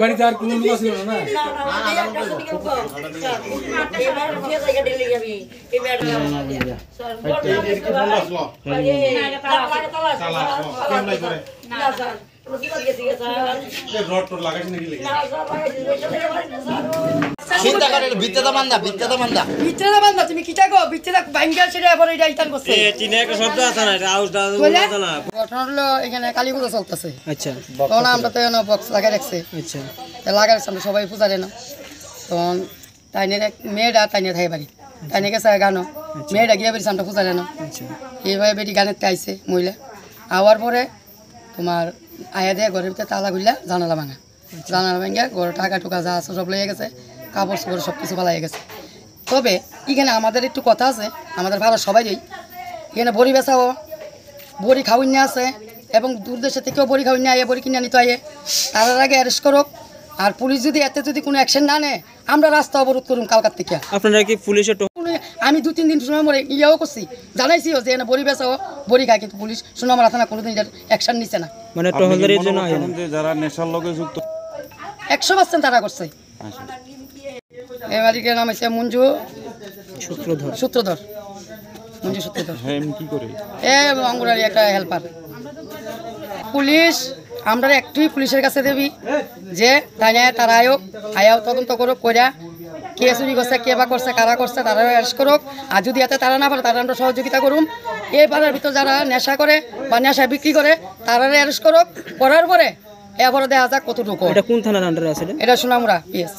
বাড়িতে আর কোনো লোক ছিল না চিন্তা করে বিদ্যাটা বান্দা তুমি কি চাকো বিদ্যাটা ভাঙ্গা ছেড়ে এবারে এটা ইতান করছে চিনে একটা শব্দ আছে না এটা আউস আছে না ঘটনা হলো এখানে কালী পূজা চলতেছে আচ্ছা তখন আমরা তো এনে বক্স লাগাই রাখছি আচ্ছা লাগাই রাখছি আমরা সবাই পূজা দেন তখন তাইনের এক মেয়েটা তাইনে থাই বাড়ি তাইনে গেছে গানো মেয়েটা গিয়ে বেরিয়েছে আমরা পূজা দেন এইভাবে বেটি গানের আইছে মহিলা আওয়ার পরে তোমার আয়া দিয়ে ঘরের ভিতরে তালা খুললা জানালা ভাঙা ঘরে টাকা টুকা যা আছে সব লইয়া গেছে কাপড় চোপড় সব কিছু পালাই গেছে তবে এখানে আমাদের একটু কথা আছে আমাদের ভালো সবাই এখানে বড়ি বেচাও বড়ি খাওয়াই নিয়ে আছে এবং দূর দেশে থেকেও বড়ি খাওয়াই নিয়ে আয়ে বড়ি কিনে নিতে আয়ে তার আগে অ্যারেস্ট করুক আর পুলিশ যদি এতে যদি কোনো অ্যাকশন না নেয় আমরা রাস্তা অবরোধ করুন কালকার থেকে আপনারা কি পুলিশের আমি 2-3 দিন সময় মরে ইয়েও করছি জানাইছিও যে বড়ি বেচাও বড়ি খায় কিন্তু পুলিশ সোনামুড়া থানা কোনোদিন অ্যাকশন নিচ্ছে না মানে টহলদারির জন্য যারা নেশার লগে যুক্ত 100% তারা করছে এই মালিকের নাম হচ্ছে মঞ্জু সূত্রধর মঞ্জু সূত্রধর কি করে অঙ্গনারী একটা হেল্পার পুলিশ আমরা একটুই পুলিশের কাছে দেবি যে তারা আয়াও তদন্ত করুক কইরা কে চুরি করছে কে বা করছে কারা করছে তারা অ্যারেস্ট করুক আর যদি এতে তারা না পারে তারা আমরা সহযোগিতা করুন এই পাড়ার ভিতর যারা নেশা করে বা নেশা বিক্রি করে তারা অ্যারেস্ট করুক করার পরে এরপরে দেখা যাক কতটুকু এটা কোন থানার আন্ডারে আছে এটা সোনামুড়া পিএস